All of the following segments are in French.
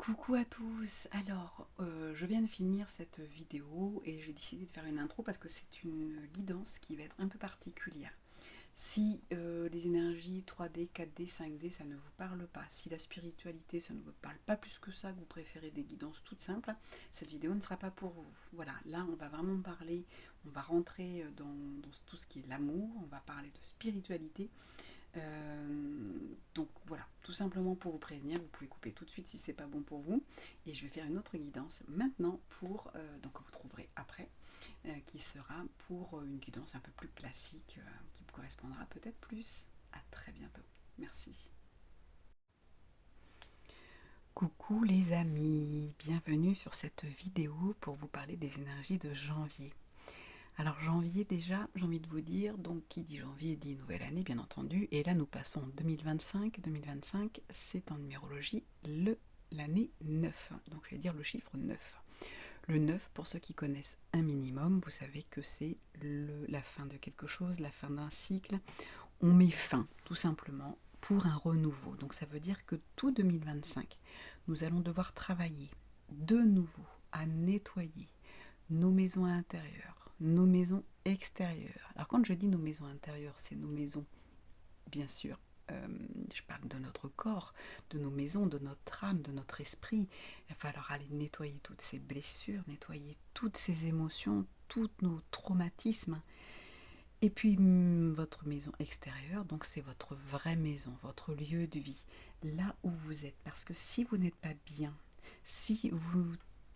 Coucou à tous. Alors, je viens de finir cette vidéo et j'ai décidé de faire une intro parce que c'est une guidance qui va être un peu particulière. Si les énergies 3D, 4D, 5D, ça ne vous parle pas, si la spiritualité, ça ne vous parle pas plus que ça, que vous préférez des guidances toutes simples, cette vidéo ne sera pas pour vous. Voilà, là on va vraiment parler, on va rentrer dans tout ce qui est l'amour, on va parler de spiritualité. Donc voilà, tout simplement pour vous prévenir, vous pouvez couper tout de suite si c'est pas bon pour vous. Et je vais faire une autre guidance maintenant pour, donc que vous trouverez après, qui sera pour une guidance un peu plus classique, qui vous correspondra peut-être plus. À très bientôt. Merci. Coucou les amis, bienvenue sur cette vidéo pour vous parler des énergies de janvier. Alors janvier déjà, j'ai envie de vous dire, donc qui dit janvier dit nouvelle année bien entendu, et là nous passons en 2025, 2025 c'est en numérologie l'année 9, donc je vais dire le chiffre 9. Le 9, pour ceux qui connaissent un minimum, vous savez que c'est la fin de quelque chose, la fin d'un cycle, on met fin tout simplement pour un renouveau, donc ça veut dire que tout 2025, nous allons devoir travailler de nouveau à nettoyer nos maisons intérieures, nos maisons extérieures. Alors quand je dis nos maisons intérieures, c'est nos maisons, bien sûr, je parle de notre corps, de nos maisons, de notre âme, de notre esprit. Il va falloir aller nettoyer toutes ces blessures, nettoyer toutes ces émotions, tous nos traumatismes. Et puis votre maison extérieure, donc c'est votre vraie maison, votre lieu de vie, là où vous êtes. Parce que si vous n'êtes pas bien, si vous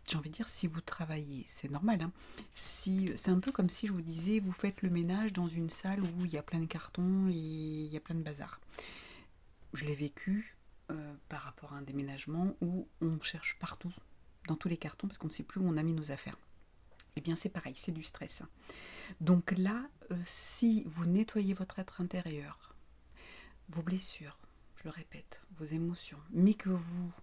j'ai envie de dire si vous travaillez, c'est normal, hein. Si, c'est un peu comme si je vous disais, vous faites le ménage dans une salle où il y a plein de cartons et il y a plein de bazar. Je l'ai vécu par rapport à un déménagement où on cherche partout, dans tous les cartons, parce qu'on ne sait plus où on a mis nos affaires. Eh bien c'est pareil, c'est du stress. Donc là, si vous nettoyez votre être intérieur, vos blessures, je le répète, vos émotions, mais que vous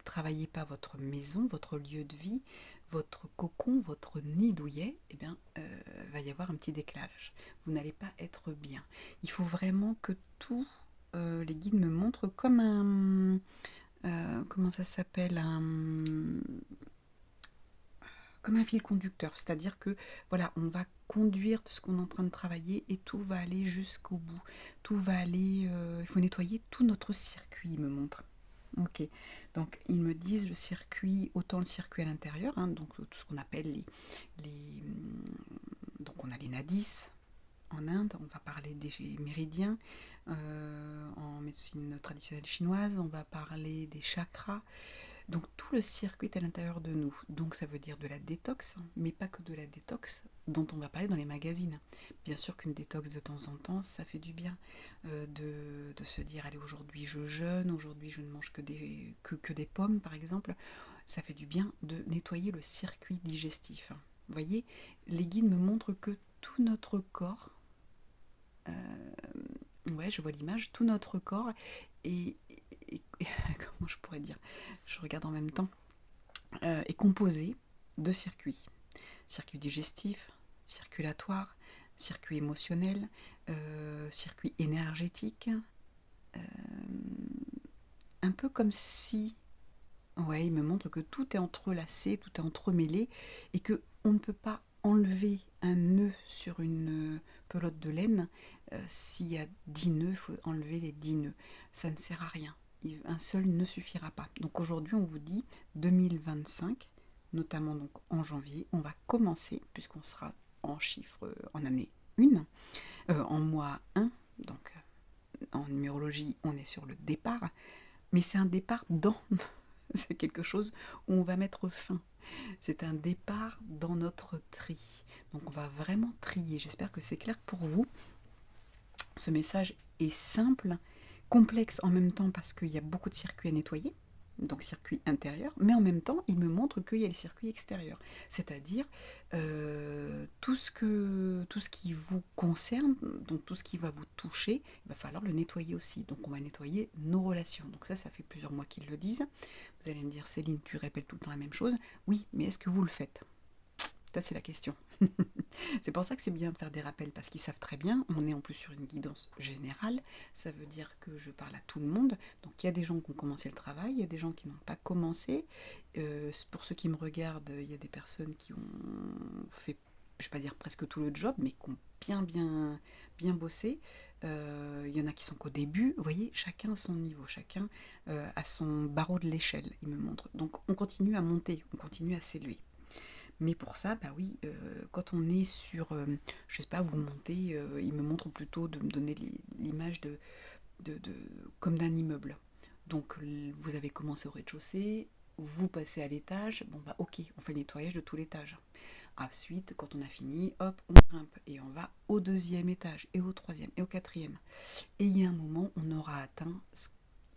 travaillez pas votre maison, votre lieu de vie, votre cocon, votre nid douillet, eh bien, va y avoir un petit décalage. Vous n'allez pas être bien. Il faut vraiment que tous les guides me montrent comme un... comment ça s'appelle comme un fil conducteur, c'est-à-dire que voilà, on va conduire ce qu'on est en train de travailler et tout va aller jusqu'au bout. Tout va aller, il faut nettoyer tout notre circuit, il me montre. Ok, donc ils me disent le circuit, autant le circuit à l'intérieur, hein, donc tout ce qu'on appelle les, donc on a les nadis en Inde, on va parler des méridiens, en médecine traditionnelle chinoise, on va parler des chakras, donc tout le circuit est à l'intérieur de nous. Donc ça veut dire de la détox, mais pas que de la détox dont on va parler dans les magazines. Bien sûr qu'une détox de temps en temps, ça fait du bien de se dire, allez, aujourd'hui je jeûne, aujourd'hui je ne mange que des pommes par exemple. Ça fait du bien de nettoyer le circuit digestif. Vous voyez, les guides me montrent que tout notre corps, ouais, je vois l'image, tout notre corps comment je pourrais dire, je regarde en même temps, est composé de circuits. Circuit digestif, circulatoire, circuit émotionnel, circuit énergétique. euh, un peu comme si, ouais, il me montre que tout est entrelacé, tout est entremêlé et que on ne peut pas enlever un nœud sur une pelote de laine. S'il y a 10 nœuds, il faut enlever les 10 nœuds. Ça ne sert à rien. Un seul ne suffira pas. Donc aujourd'hui, on vous dit 2025, notamment donc en janvier, on va commencer, puisqu'on sera en chiffre, en année 1, en mois 1, donc en numérologie, on est sur le départ, mais c'est un départ dans, c'est quelque chose où on va mettre fin. C'est un départ dans notre tri. Donc on va vraiment trier. J'espère que c'est clair pour vous. Ce message est simple, complexe en même temps parce qu'il y a beaucoup de circuits à nettoyer, donc circuit intérieur, mais en même temps il me montre qu'il y a les circuits extérieurs, c'est-à-dire tout ce qui vous concerne, donc tout ce qui va vous toucher, il va falloir le nettoyer aussi. Donc on va nettoyer nos relations. Donc ça fait plusieurs mois qu'ils le disent. Vous allez me dire, Céline, tu répètes tout le temps la même chose. Oui, mais est-ce que vous le faites? Ça, c'est la question. C'est pour ça que c'est bien de faire des rappels, parce qu'ils savent très bien, on est en plus sur une guidance générale, ça veut dire que je parle à tout le monde, donc il y a des gens qui ont commencé le travail, il y a des gens qui n'ont pas commencé. Pour ceux qui me regardent, il y a des personnes qui ont fait, je vais pas dire presque tout le job, mais qui ont bien bossé. Il y en a qui sont qu'au début, vous voyez, chacun à son niveau, chacun à son barreau de l'échelle, il me montre. Donc on continue à monter, on continue à s'élever. Mais pour ça, bah oui, quand on est sur, je sais pas, vous montez, il me montre plutôt de me donner l'image de comme d'un immeuble. Donc vous avez commencé au rez-de-chaussée, vous passez à l'étage, bon bah ok, on fait le nettoyage de tout l'étage. Ensuite, quand on a fini, hop, on grimpe et on va au deuxième étage, et au troisième, et au quatrième. Et il y a un moment, on aura atteint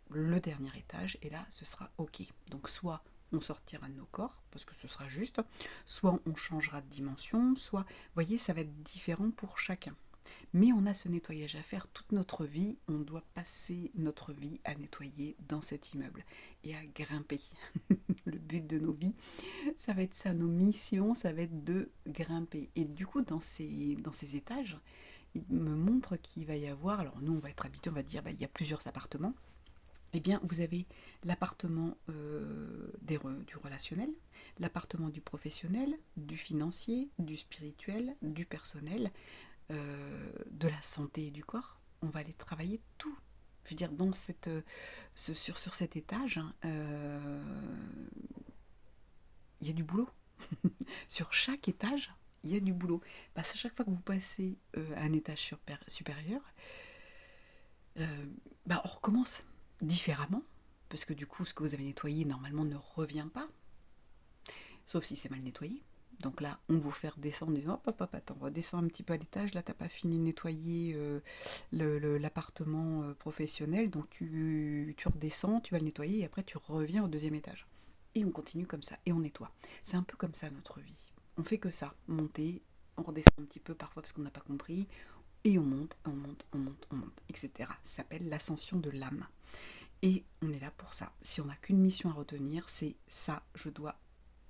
le dernier étage, et là, ce sera ok. Donc soit on sortira de nos corps, parce que ce sera juste, soit on changera de dimension, soit, vous voyez, ça va être différent pour chacun. Mais on a ce nettoyage à faire toute notre vie, on doit passer notre vie à nettoyer dans cet immeuble et à grimper. Le but de nos vies, ça va être ça, nos missions, ça va être de grimper. Et du coup, dans ces étages, il me montre qu'il va y avoir, alors nous on va être habitués, on va dire, bah, il y a plusieurs appartements. Eh bien, vous avez l'appartement du relationnel, l'appartement du professionnel, du financier, du spirituel, du personnel, de la santé et du corps. On va aller travailler tout. Je veux dire, sur cet étage, hein, il y a du boulot. Sur chaque étage, il y a du boulot. Parce qu'à chaque fois que vous passez à un étage supérieur, bah, on recommence différemment. Parce que du coup, ce que vous avez nettoyé, normalement, ne revient pas. Sauf si c'est mal nettoyé. Donc là, on vous fait redescendre en disant hop, hop, attends, redescends un petit peu à l'étage. Là, t'as pas fini de nettoyer l'appartement professionnel. Donc tu redescends, tu vas le nettoyer et après tu reviens au deuxième étage. Et on continue comme ça et on nettoie. C'est un peu comme ça notre vie. On fait que ça, monter, on redescend un petit peu parfois parce qu'on n'a pas compris. Et on monte, on monte, on monte, on monte, etc. Ça s'appelle l'ascension de l'âme. Et on est là pour ça. Si on n'a qu'une mission à retenir, c'est ça, je dois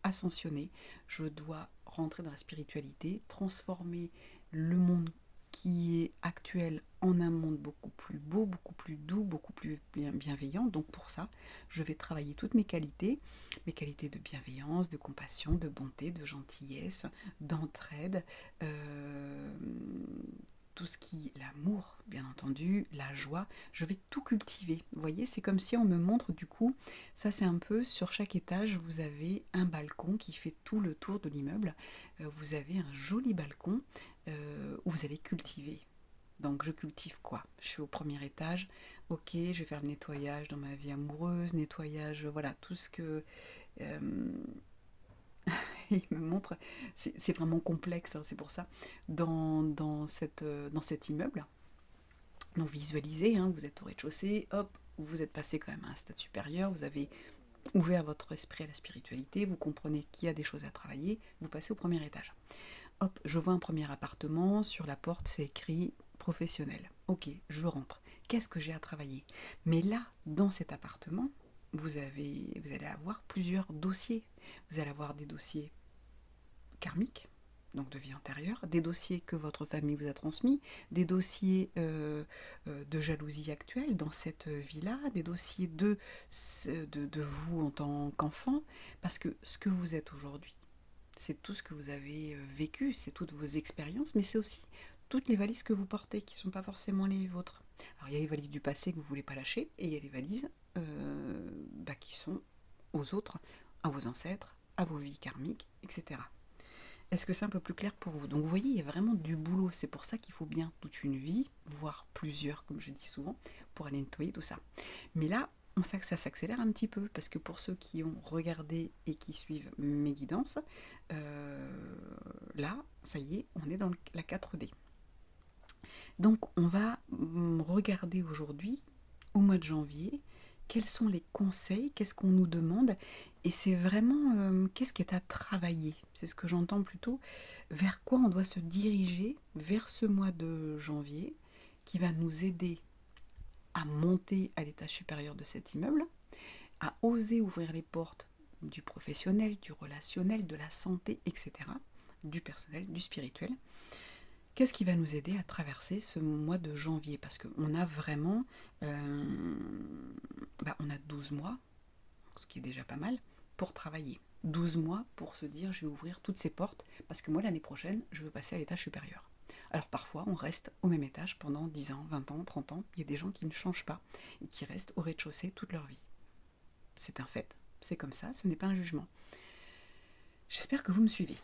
ascensionner, je dois rentrer dans la spiritualité, transformer le monde qui est actuel en un monde beaucoup plus beau, beaucoup plus doux, beaucoup plus bienveillant. Donc pour ça, je vais travailler toutes mes qualités de bienveillance, de compassion, de bonté, de gentillesse, d'entraide, tout ce qui est l'amour, bien entendu, la joie, je vais tout cultiver. Vous voyez, c'est comme si on me montre du coup, ça c'est un peu, sur chaque étage, vous avez un balcon qui fait tout le tour de l'immeuble. Vous avez un joli balcon où vous allez cultiver. Donc je cultive quoi? Je suis au premier étage, ok, je vais faire le nettoyage dans ma vie amoureuse, nettoyage, voilà, tout ce que... il me montre, c'est vraiment complexe, hein, c'est pour ça, dans cet immeuble. Donc visualisez, hein, vous êtes au rez-de-chaussée, hop, vous êtes passé quand même à un stade supérieur, vous avez ouvert votre esprit à la spiritualité, vous comprenez qu'il y a des choses à travailler, vous passez au premier étage. Hop, je vois un premier appartement, sur la porte c'est écrit professionnel. Ok, je rentre. Qu'est-ce que j'ai à travailler? Mais là, dans cet appartement, vous allez avoir plusieurs dossiers. Vous allez avoir des dossiers karmiques, donc de vie antérieure, des dossiers que votre famille vous a transmis, des dossiers de jalousie actuelle dans cette vie-là, des dossiers de vous en tant qu'enfant, parce que ce que vous êtes aujourd'hui, c'est tout ce que vous avez vécu, c'est toutes vos expériences, mais c'est aussi toutes les valises que vous portez qui ne sont pas forcément les vôtres. Alors il y a les valises du passé que vous ne voulez pas lâcher, et il y a les valises qui sont aux autres, à vos ancêtres, à vos vies karmiques, etc. Est-ce que c'est un peu plus clair pour vous? Donc vous voyez, il y a vraiment du boulot. C'est pour ça qu'il faut bien toute une vie, voire plusieurs, comme je dis souvent, pour aller nettoyer tout ça. Mais là, on sait que ça s'accélère un petit peu, parce que pour ceux qui ont regardé et qui suivent mes guidances, là, ça y est, on est dans la 4D. Donc on va regarder aujourd'hui, au mois de janvier, quels sont les conseils, qu'est-ce qu'on nous demande, et c'est vraiment qu'est-ce qui est à travailler, c'est ce que j'entends plutôt, vers quoi on doit se diriger vers ce mois de janvier, qui va nous aider à monter à l'étage supérieur de cet immeuble, à oser ouvrir les portes du professionnel, du relationnel, de la santé, etc. du personnel, du spirituel. Qu'est-ce qui va nous aider à traverser ce mois de janvier? Parce qu'on a vraiment on a 12 mois, ce qui est déjà pas mal, pour travailler. 12 mois pour se dire je vais ouvrir toutes ces portes, parce que moi l'année prochaine, je veux passer à l'étage supérieur. Alors parfois, on reste au même étage pendant 10 ans, 20 ans, 30 ans. Il y a des gens qui ne changent pas et qui restent au rez-de-chaussée toute leur vie. C'est un fait, c'est comme ça, ce n'est pas un jugement. J'espère que vous me suivez.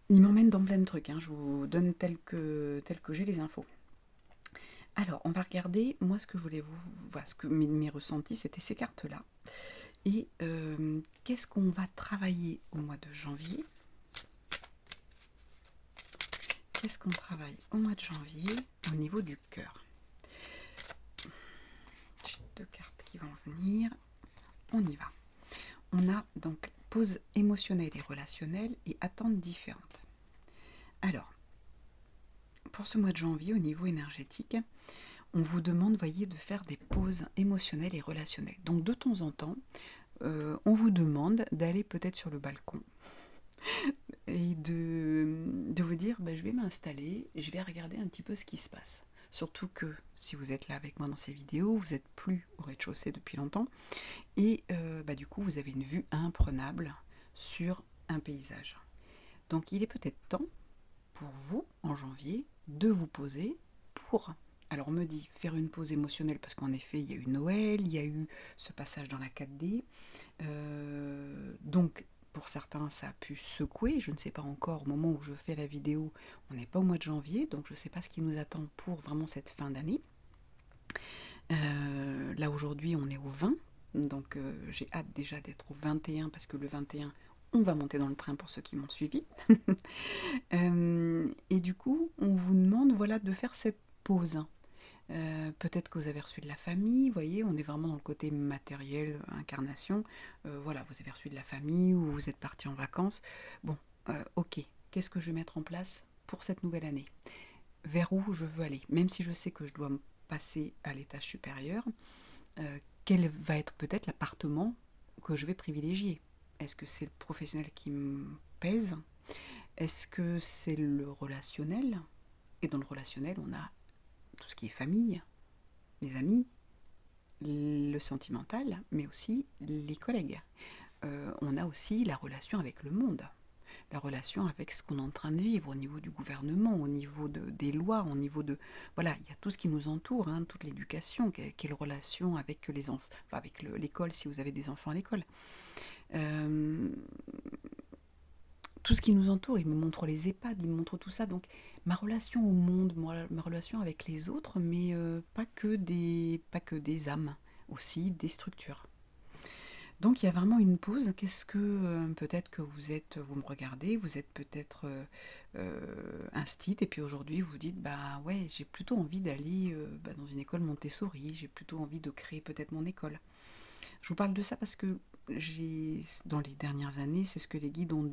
Il m'emmène dans plein de trucs, je vous donne tel que j'ai les infos. Alors, on va regarder, moi ce que je voulais voilà, ce que mes ressentis, c'était ces cartes-là. Et qu'est-ce qu'on va travailler au mois de janvier? Qu'est-ce qu'on travaille au mois de janvier au niveau du cœur? J'ai 2 cartes qui vont venir. On y va. On a donc pause émotionnelle et relationnelle et attentes différentes. Alors, pour ce mois de janvier, au niveau énergétique, on vous demande, voyez, de faire des pauses émotionnelles et relationnelles. Donc de temps en temps, on vous demande d'aller peut-être sur le balcon et de vous dire, je vais m'installer, je vais regarder un petit peu ce qui se passe. Surtout que si vous êtes là avec moi dans ces vidéos, vous n'êtes plus au rez-de-chaussée depuis longtemps et du coup vous avez une vue imprenable sur un paysage. Donc il est peut-être temps pour vous, en janvier, de vous poser pour... Alors on me dit faire une pause émotionnelle parce qu'en effet il y a eu Noël, il y a eu ce passage dans la 4D, donc pour certains ça a pu secouer, je ne sais pas encore au moment où je fais la vidéo, on n'est pas au mois de janvier, donc je ne sais pas ce qui nous attend pour vraiment cette fin d'année. Là aujourd'hui on est au 20, donc j'ai hâte déjà d'être au 21 parce que le 21 on va monter dans le train pour ceux qui m'ont suivi. Et du coup on vous demande voilà, de faire cette pause. Peut-être que vous avez reçu de la famille, vous voyez, on est vraiment dans le côté matériel, incarnation. Voilà, vous avez reçu de la famille ou vous êtes parti en vacances. Bon, ok, qu'est-ce que je vais mettre en place pour cette nouvelle année? Vers où je veux aller? Même si je sais que je dois me passer à l'étage supérieur, quel va être peut-être l'appartement que je vais privilégier? Est-ce que c'est le professionnel qui me pèse? Est-ce que c'est le relationnel? Et dans le relationnel, on a tout ce qui est famille, les amis, le sentimental, mais aussi les collègues. On a aussi la relation avec le monde, la relation avec ce qu'on est en train de vivre au niveau du gouvernement, au niveau des lois, au niveau de... Voilà, il y a tout ce qui nous entoure, toute l'éducation, quelle relation avec les enfants, enfin avec l'école si vous avez des enfants à l'école. Tout ce qui nous entoure, il me montre les EHPAD, il me montre tout ça, donc ma relation au monde, ma relation avec les autres, mais pas que des âmes, aussi des structures. Donc il y a vraiment une pause. Qu'est-ce que peut-être que vous me regardez, vous êtes peut-être instit et puis aujourd'hui vous dites ouais, j'ai plutôt envie d'aller dans une école Montessori, j'ai plutôt envie de créer peut-être mon école. Je vous parle de ça parce que dans les dernières années, c'est ce que les guides ont,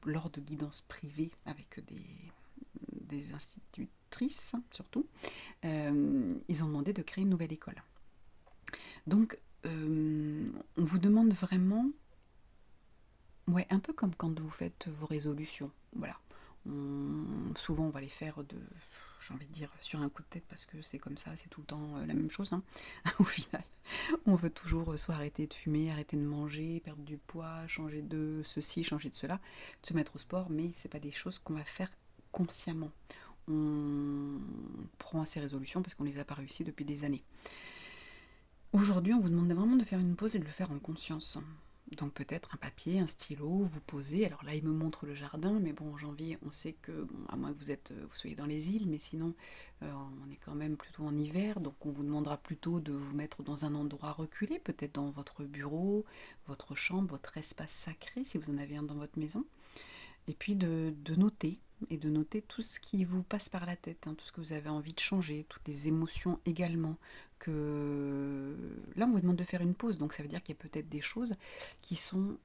lors de guidances privées avec des institutrices surtout, ils ont demandé de créer une nouvelle école. Donc on vous demande vraiment, ouais, un peu comme quand vous faites vos résolutions, voilà. Souvent on va les faire j'ai envie de dire sur un coup de tête parce que c'est comme ça, c'est tout le temps la même chose. Au final, on veut toujours soit arrêter de fumer, arrêter de manger, perdre du poids, changer de ceci, changer de cela, se mettre au sport, mais c'est pas des choses qu'on va faire consciemment. On prend ces résolutions parce qu'on les a pas réussies depuis des années. Aujourd'hui, on vous demande vraiment de faire une pause et de le faire en conscience. Donc peut-être un papier, un stylo, vous posez. Alors là, il me montre le jardin, mais bon, en janvier, on sait que, à moins que vous soyez dans les îles, mais sinon, on est quand même plutôt en hiver, donc on vous demandera plutôt de vous mettre dans un endroit reculé, peut-être dans votre bureau, votre chambre, votre espace sacré, si vous en avez un dans votre maison. Et puis de noter, et de noter tout ce qui vous passe par la tête, tout ce que vous avez envie de changer, toutes les émotions également. Que là, on vous demande de faire une pause, donc ça veut dire qu'il y a peut-être des choses qui sont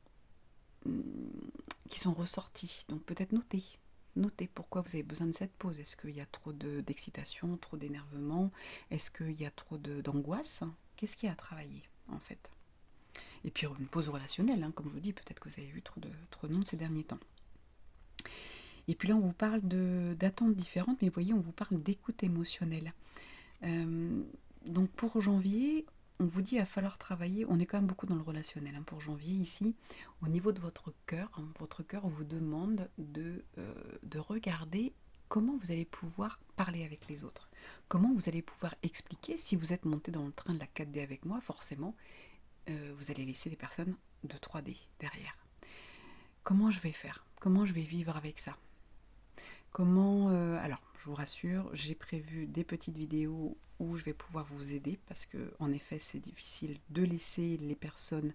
ressorties. Donc peut-être notez pourquoi vous avez besoin de cette pause. Est-ce qu'il y a trop d'excitation, trop d'énervement? Est-ce qu'il y a trop d'angoisse? Qu'est-ce qu'il y a à travailler en fait? Et puis une pause relationnelle, comme je vous dis, peut-être que vous avez eu trop de non ces derniers temps. Et puis là, on vous parle d'attentes différentes, mais vous voyez, on vous parle d'écoute émotionnelle. Euh, donc pour janvier, on vous dit qu'il va falloir travailler, on est quand même beaucoup dans le relationnel pour janvier ici, au niveau de votre cœur vous demande de regarder comment vous allez pouvoir parler avec les autres, comment vous allez pouvoir expliquer, si vous êtes monté dans le train de la 4D avec moi, forcément, vous allez laisser des personnes de 3D derrière. Comment je vais faire? Comment je vais vivre avec ça? Comment alors, je vous rassure, j'ai prévu des petites vidéos où je vais pouvoir vous aider parce que, en effet, c'est difficile de laisser les personnes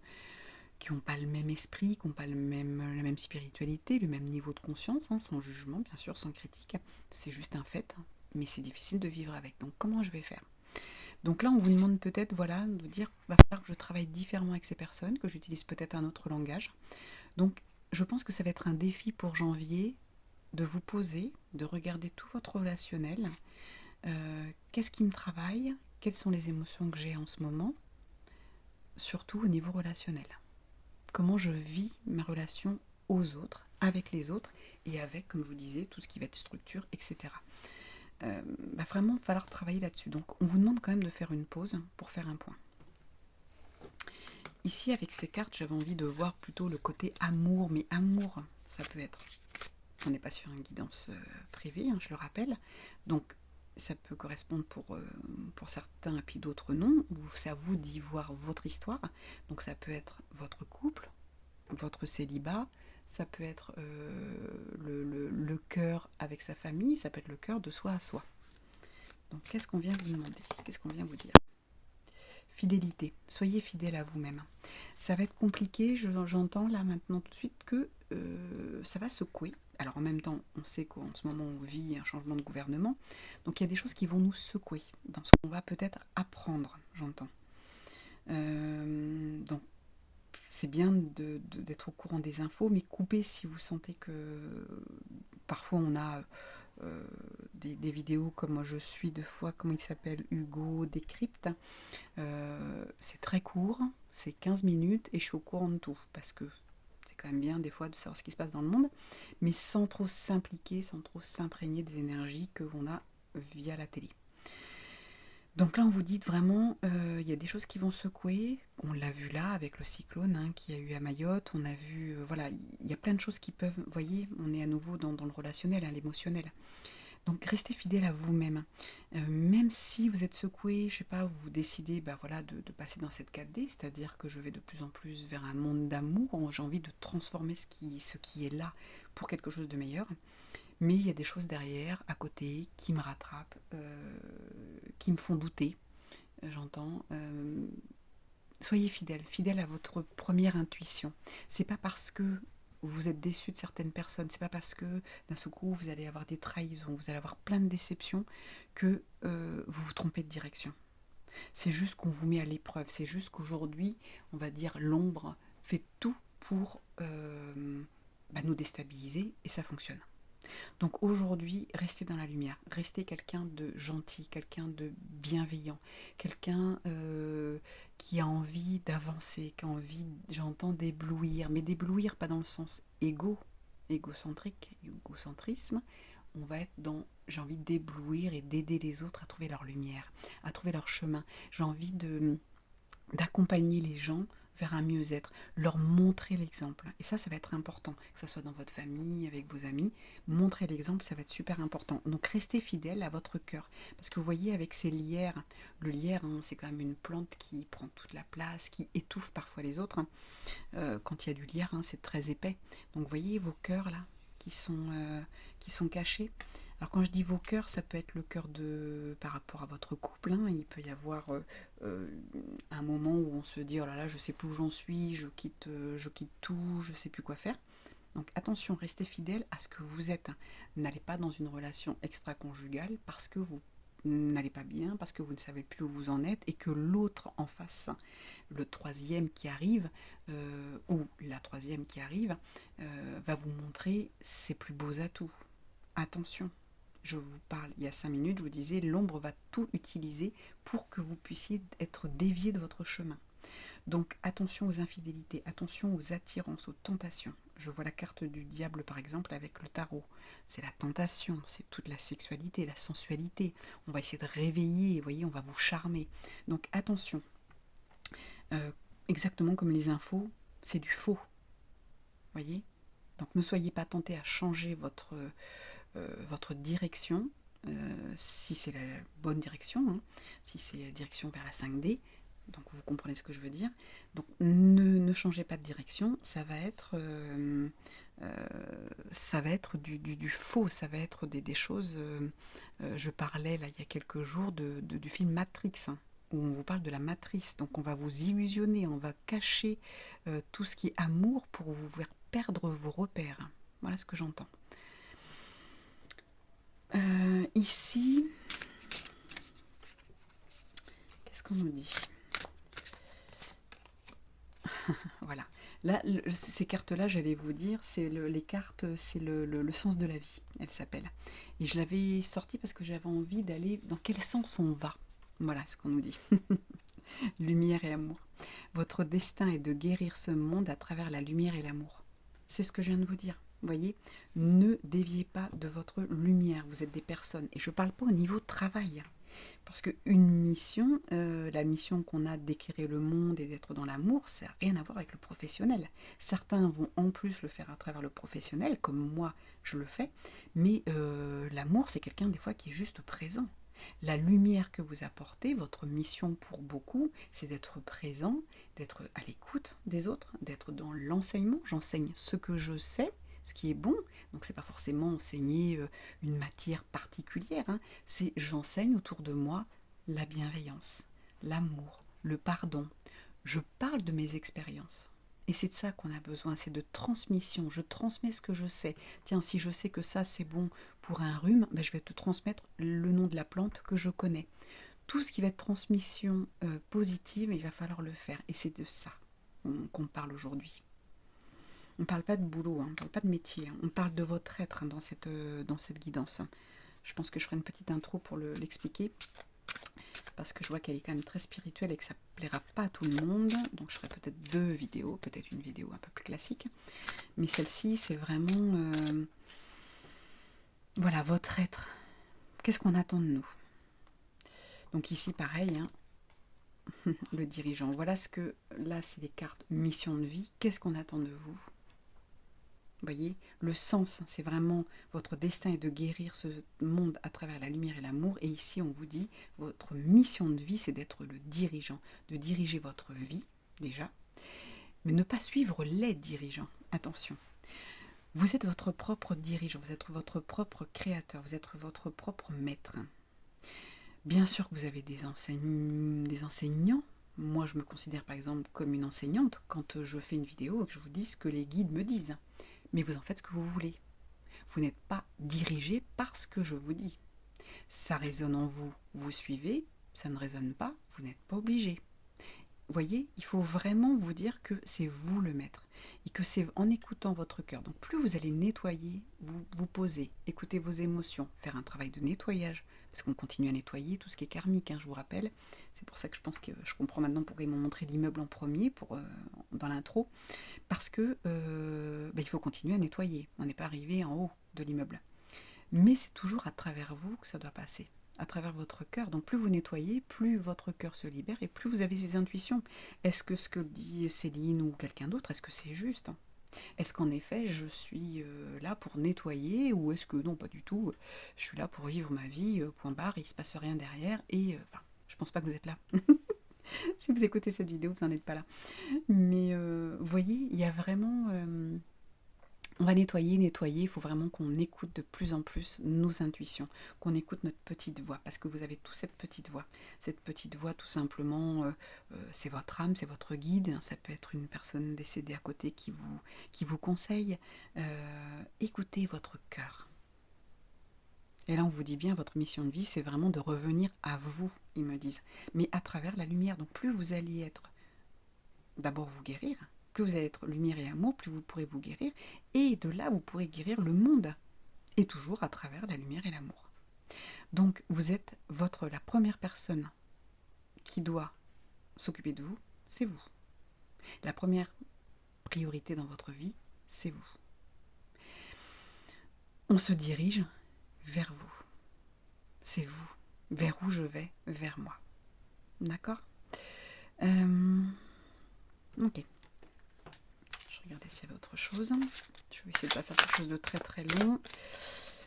qui n'ont pas le même esprit, qui n'ont pas la même spiritualité, le même niveau de conscience, sans jugement, bien sûr, sans critique. C'est juste un fait, mais c'est difficile de vivre avec. Donc, comment je vais faire? Donc là, on vous demande peut-être, voilà, de dire, il va falloir que je travaille différemment avec ces personnes, que j'utilise peut-être un autre langage. Donc, je pense que ça va être un défi pour janvier de vous poser, de regarder tout votre relationnel. Qu'est-ce qui me travaille? Quelles sont les émotions que j'ai en ce moment? Surtout au niveau relationnel. Comment je vis ma relation aux autres, avec les autres, et avec, comme je vous disais, tout ce qui va être structure, etc. Va vraiment falloir travailler là-dessus. Donc on vous demande quand même de faire une pause pour faire un point. Ici, avec ces cartes, j'avais envie de voir plutôt le côté amour, mais amour, ça peut être... On n'est pas sur une guidance privée, je le rappelle. Donc, ça peut correspondre pour certains et puis d'autres non. C'est à vous d'y voir votre histoire. Donc, ça peut être votre couple, votre célibat, ça peut être le cœur avec sa famille, ça peut être le cœur de soi à soi. Donc, qu'est-ce qu'on vient vous demander? Qu'est-ce qu'on vient vous dire? Fidélité. Soyez fidèle à vous-même. Ça va être compliqué, j'entends là maintenant tout de suite que ça va secouer. Alors en même temps, on sait qu'en ce moment on vit un changement de gouvernement, donc il y a des choses qui vont nous secouer, dans ce qu'on va peut-être apprendre, j'entends. Donc c'est bien d'être au courant des infos, mais coupez si vous sentez que parfois on a des vidéos comme moi je suis deux fois, comment il s'appelle, Hugo Décrypte. C'est très court, c'est 15 minutes et je suis au courant de tout, parce que c'est quand même bien des fois de savoir ce qui se passe dans le monde, mais sans trop s'impliquer, sans trop s'imprégner des énergies que l'on a via la télé. Donc là, on vous dit vraiment, il y a des choses qui vont secouer. On l'a vu là avec le cyclone qu'il y a eu à Mayotte. On a vu, voilà, il y a plein de choses qui peuvent, vous voyez, on est à nouveau dans le relationnel, l'émotionnel. Donc restez fidèle à vous-même. Même si vous êtes secoué, je sais pas, vous décidez voilà, de passer dans cette 4D, c'est-à-dire que je vais de plus en plus vers un monde d'amour, j'ai envie de transformer ce qui est là pour quelque chose de meilleur. Mais il y a des choses derrière, à côté, qui me rattrapent, qui me font douter, j'entends. Soyez fidèle à votre première intuition. C'est pas parce que vous êtes déçu de certaines personnes, c'est pas parce que d'un seul coup vous allez avoir des trahisons, vous allez avoir plein de déceptions que vous vous trompez de direction. C'est juste qu'on vous met à l'épreuve, c'est juste qu'aujourd'hui, on va dire, l'ombre fait tout pour nous déstabiliser et ça fonctionne. Donc aujourd'hui, restez dans la lumière, restez quelqu'un de gentil, quelqu'un de bienveillant, quelqu'un qui a envie d'avancer, qui a envie, j'entends, d'éblouir, mais d'éblouir pas dans le sens égocentrisme, on va être dans, j'ai envie d'éblouir et d'aider les autres à trouver leur lumière, à trouver leur chemin. J'ai envie d'accompagner les gens vers un mieux-être, leur montrer l'exemple. Et ça va être important, que ce soit dans votre famille, avec vos amis. Montrer l'exemple, ça va être super important. Donc restez fidèle à votre cœur. Parce que vous voyez, avec ces lierres, le lierre, c'est quand même une plante qui prend toute la place, qui étouffe parfois les autres. Quand il y a du lierre, c'est très épais. Donc vous voyez vos cœurs là, qui sont cachés. Alors quand je dis vos cœurs, ça peut être le cœur par rapport à votre couple. Il peut y avoir un moment où on se dit oh là là, je sais plus où j'en suis, je quitte tout, je sais plus quoi faire. Donc attention, restez fidèle à ce que vous êtes. N'allez pas dans une relation extra-conjugale parce que vous n'allez pas bien, parce que vous ne savez plus où vous en êtes et que l'autre en face, le troisième qui arrive, ou la troisième qui arrive, va vous montrer ses plus beaux atouts. Attention, je vous parle il y a 5 minutes, je vous disais, l'ombre va tout utiliser pour que vous puissiez être dévié de votre chemin. Donc attention aux infidélités, attention aux attirances, aux tentations. Je vois la carte du diable par exemple avec le tarot. C'est la tentation, c'est toute la sexualité, la sensualité. On va essayer de réveiller, vous voyez, on va vous charmer. Donc attention, exactement comme les infos, c'est du faux. Voyez. Donc ne soyez pas tentés à changer votre direction, si c'est la bonne direction, hein, si c'est la direction vers la 5D, donc vous comprenez ce que je veux dire. Donc ne changez pas de direction, ça va être du faux, ça va être des choses. Je parlais là il y a quelques jours du film Matrix, hein, où on vous parle de la matrice, donc on va vous illusionner, on va cacher tout ce qui est amour pour vous faire perdre vos repères. Voilà ce que j'entends. Ici, qu'est-ce qu'on nous dit? Voilà. Là, ces cartes-là, j'allais vous dire, c'est les cartes, c'est le sens de la vie, elles s'appellent. Et je l'avais sortie parce que j'avais envie d'aller dans quel sens on va. Voilà ce qu'on nous dit. Lumière et amour. Votre destin est de guérir ce monde à travers la lumière et l'amour. C'est ce que je viens de vous dire. Vous voyez, ne déviez pas de votre lumière. Vous êtes des personnes. Et je ne parle pas au niveau travail. Parce qu'une mission, la mission qu'on a d'éclairer le monde et d'être dans l'amour, ça n'a rien à voir avec le professionnel. Certains vont en plus le faire à travers le professionnel, comme moi je le fais, mais l'amour, c'est quelqu'un des fois qui est juste présent. La lumière que vous apportez, votre mission pour beaucoup, c'est d'être présent, d'être à l'écoute des autres, d'être dans l'enseignement. J'enseigne ce que je sais, ce qui est bon. Donc c'est pas forcément enseigner une matière particulière, hein. C'est j'enseigne autour de moi la bienveillance, l'amour, le pardon. Je parle de mes expériences. Et c'est de ça qu'on a besoin, c'est de transmission. Je transmets ce que je sais. Tiens, si je sais que ça c'est bon pour un rhume, ben, je vais te transmettre le nom de la plante que je connais. Tout ce qui va être transmission positive, il va falloir le faire. Et c'est de ça qu'on parle aujourd'hui. On ne parle pas de boulot, hein, on ne parle pas de métier, hein, on parle de votre être, hein, dans cette guidance. Je pense que je ferai une petite intro pour l'expliquer, parce que je vois qu'elle est quand même très spirituelle et que ça ne plaira pas à tout le monde. Donc je ferai peut-être 2 vidéos, peut-être une vidéo un peu plus classique. Mais celle-ci, c'est vraiment voilà, votre être. Qu'est-ce qu'on attend de nous? Donc ici, pareil, hein, le dirigeant. Voilà ce que, là, c'est les cartes mission de vie. Qu'est-ce qu'on attend de vous? Vous voyez, le sens, c'est vraiment votre destin est de guérir ce monde à travers la lumière et l'amour. Et ici, on vous dit, votre mission de vie, c'est d'être le dirigeant, de diriger votre vie, déjà, mais ne pas suivre les dirigeants. Attention, vous êtes votre propre dirigeant, vous êtes votre propre créateur, vous êtes votre propre maître. Bien sûr que vous avez des enseignants. Moi, je me considère par exemple comme une enseignante quand je fais une vidéo et que je vous dis ce que les guides me disent. Mais vous en faites ce que vous voulez. Vous n'êtes pas dirigé par ce que je vous dis. Ça résonne en vous, vous suivez. Ça ne résonne pas, vous n'êtes pas obligé. Vous voyez, il faut vraiment vous dire que c'est vous le maître et que c'est en écoutant votre cœur. Donc plus vous allez nettoyer, vous poser, écouter vos émotions, faire un travail de nettoyage, parce qu'on continue à nettoyer tout ce qui est karmique, hein, je vous rappelle. C'est pour ça que je pense que je comprends maintenant pourquoi ils m'ont montré l'immeuble en premier dans l'intro, parce que il faut continuer à nettoyer. On n'est pas arrivé en haut de l'immeuble. Mais c'est toujours à travers vous que ça doit passer, à travers votre cœur. Donc plus vous nettoyez, plus votre cœur se libère et plus vous avez ces intuitions. Est-ce que ce que dit Céline ou quelqu'un d'autre, est-ce que c'est juste? Est-ce qu'en effet je suis là pour nettoyer, ou est-ce que non, pas du tout, je suis là pour vivre ma vie, point barre, il ne se passe rien derrière, et enfin, je pense pas que vous êtes là. Si vous écoutez cette vidéo, vous n'en êtes pas là. Mais vous voyez, il y a vraiment... on va nettoyer, il faut vraiment qu'on écoute de plus en plus nos intuitions, qu'on écoute notre petite voix, parce que vous avez toute cette petite voix. Cette petite voix, tout simplement, c'est votre âme, c'est votre guide, ça peut être une personne décédée à côté qui vous conseille. Écoutez votre cœur. Et là, on vous dit bien, votre mission de vie, c'est vraiment de revenir à vous, ils me disent, mais à travers la lumière. Donc plus vous allez être, d'abord vous guérir, plus vous allez être lumière et amour, plus vous pourrez vous guérir, et de là, vous pourrez guérir le monde, et toujours à travers la lumière et l'amour. Donc, vous êtes la première personne qui doit s'occuper de vous, c'est vous. La première priorité dans votre vie, c'est vous. On se dirige vers vous. C'est vous. Vers où je vais? Vers moi. D'accord? Ok. Je regardais s'il y avait autre chose. Je vais essayer de ne pas faire quelque chose de très très long.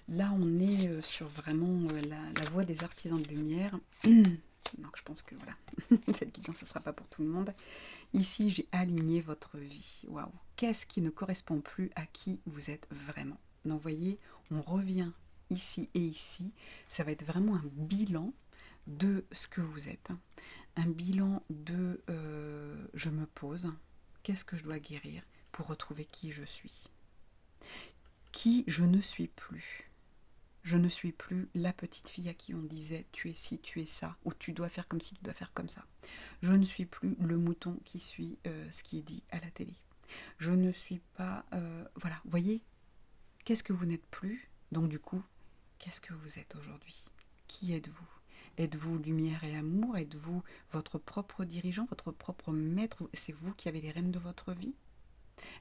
Là, on est sur vraiment la voie des artisans de lumière. Donc, je pense que voilà, cette guidance, ça ne sera pas pour tout le monde. Ici, j'ai aligné votre vie. Waouh! Qu'est-ce qui ne correspond plus à qui vous êtes vraiment? Donc, vous voyez, on revient ici et ici. Ça va être vraiment un bilan de ce que vous êtes. Un bilan de je me pose. Qu'est-ce que je dois guérir pour retrouver qui je suis? Qui je ne suis plus. Je ne suis plus la petite fille à qui on disait tu es ci, tu es ça, ou tu dois faire comme ci, tu dois faire comme ça. Je ne suis plus le mouton qui suit ce qui est dit à la télé. Je ne suis pas... voilà, vous voyez, qu'est-ce que vous n'êtes plus? Donc du coup, qu'est-ce que vous êtes aujourd'hui? Qui êtes-vous? Êtes-vous lumière et amour? Êtes-vous votre propre dirigeant, votre propre maître? C'est vous qui avez les rênes de votre vie?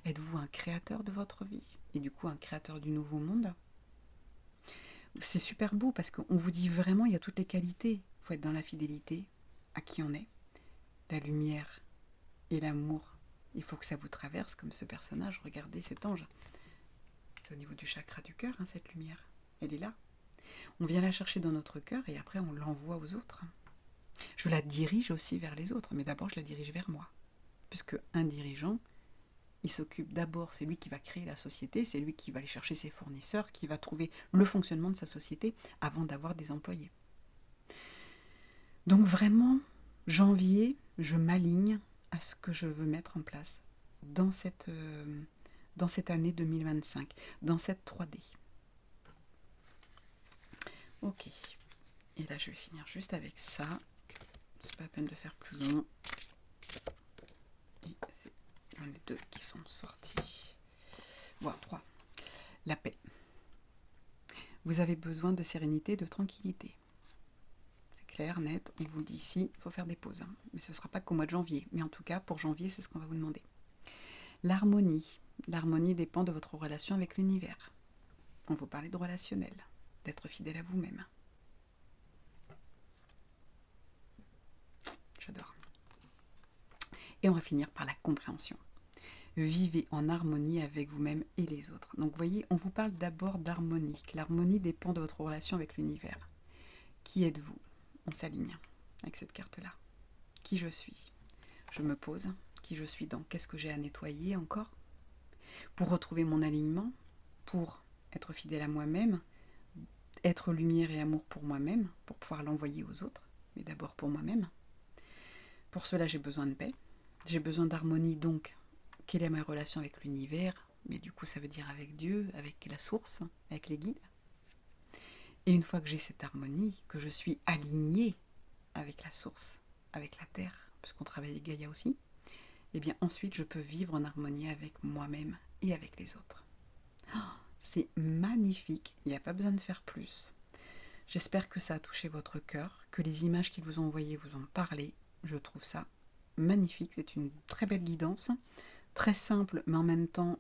Êtes-vous un créateur de votre vie? Et du coup, un créateur du nouveau monde? C'est super beau parce qu'on vous dit vraiment, il y a toutes les qualités. Il faut être dans la fidélité à qui on est, la lumière et l'amour. Il faut que ça vous traverse comme ce personnage. Regardez cet ange. C'est au niveau du chakra du cœur, hein, cette lumière. Elle est là. On vient la chercher dans notre cœur et après on l'envoie aux autres. Je la dirige aussi vers les autres, mais d'abord je la dirige vers moi. Puisque un dirigeant, il s'occupe d'abord, c'est lui qui va créer la société, c'est lui qui va aller chercher ses fournisseurs, qui va trouver le fonctionnement de sa société avant d'avoir des employés. Donc vraiment, janvier, je m'aligne à ce que je veux mettre en place dans cette année 2025, dans cette 3D. Ok, et là je vais finir juste avec ça, c'est pas la peine de faire plus long. Et j'en ai 2 qui sont sortis. Voilà, 3. La paix. Vous avez besoin de sérénité, de tranquillité. C'est clair, net, on vous le dit ici, il faut faire des pauses. Hein. Mais ce ne sera pas qu'au mois de janvier. Mais en tout cas, pour janvier, c'est ce qu'on va vous demander. L'harmonie. L'harmonie dépend de votre relation avec l'univers. On vous parlait de relationnel, d'être fidèle à vous-même. J'adore. Et on va finir par la compréhension. Vivez en harmonie avec vous-même et les autres. Donc vous voyez, on vous parle d'abord d'harmonie. L'harmonie dépend de votre relation avec l'univers. Qui êtes-vous? On s'aligne avec cette carte-là. Qui je suis? Je me pose. Qui je suis donc? Qu'est-ce que j'ai à nettoyer encore? Pour retrouver mon alignement, pour être fidèle à moi-même, être lumière et amour pour moi-même, pour pouvoir l'envoyer aux autres, mais d'abord pour moi-même. Pour cela, j'ai besoin de paix. J'ai besoin d'harmonie, donc, quelle est ma relation avec l'univers? Mais du coup, ça veut dire avec Dieu, avec la source, avec les guides. Et une fois que j'ai cette harmonie, que je suis alignée avec la source, avec la terre, parce qu'on travaille avec Gaïa aussi, et bien ensuite, je peux vivre en harmonie avec moi-même et avec les autres. Oh, c'est magnifique, il n'y a pas besoin de faire plus. J'espère que ça a touché votre cœur, que les images qu'ils vous ont envoyées vous ont parlé. Je trouve ça magnifique, c'est une très belle guidance, très simple, mais en même temps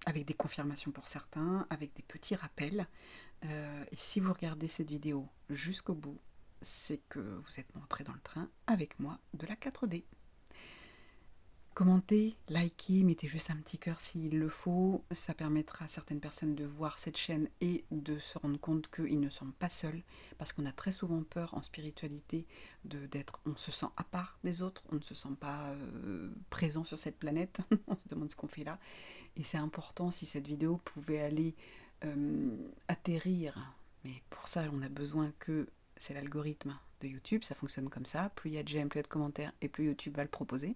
avec des confirmations pour certains, avec des petits rappels. Et si vous regardez cette vidéo jusqu'au bout, c'est que vous êtes montré dans le train avec moi de la 4D. Commentez, likez, mettez juste un petit cœur s'il le faut. Ça permettra à certaines personnes de voir cette chaîne et de se rendre compte qu'ils ne sont pas seuls. Parce qu'on a très souvent peur en spiritualité on se sent à part des autres, on ne se sent pas présent sur cette planète. On se demande ce qu'on fait là. Et c'est important, si cette vidéo pouvait aller atterrir. Mais pour ça, on a besoin que... C'est l'algorithme de YouTube, ça fonctionne comme ça. Plus il y a de j'aime, plus il y a de commentaires, et plus YouTube va le proposer.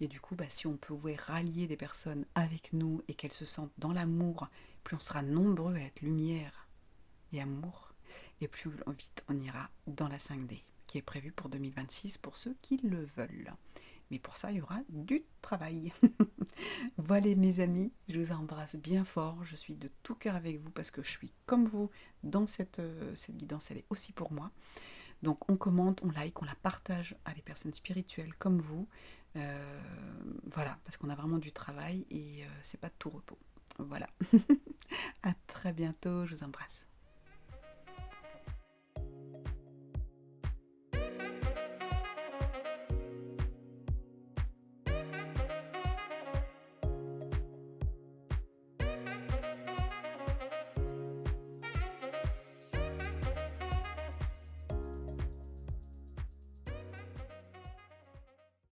Et du coup, si on pouvait rallier des personnes avec nous et qu'elles se sentent dans l'amour, plus on sera nombreux à être lumière et amour, et plus vite on ira dans la 5D, qui est prévue pour 2026 pour ceux qui le veulent. Mais pour ça, il y aura du travail. Voilà mes amis, je vous embrasse bien fort, je suis de tout cœur avec vous parce que je suis comme vous dans cette guidance, elle est aussi pour moi. Donc on commente, on like, on la partage à des personnes spirituelles comme vous. Voilà, parce qu'on a vraiment du travail et c'est pas de tout repos. Voilà. À très bientôt, je vous embrasse.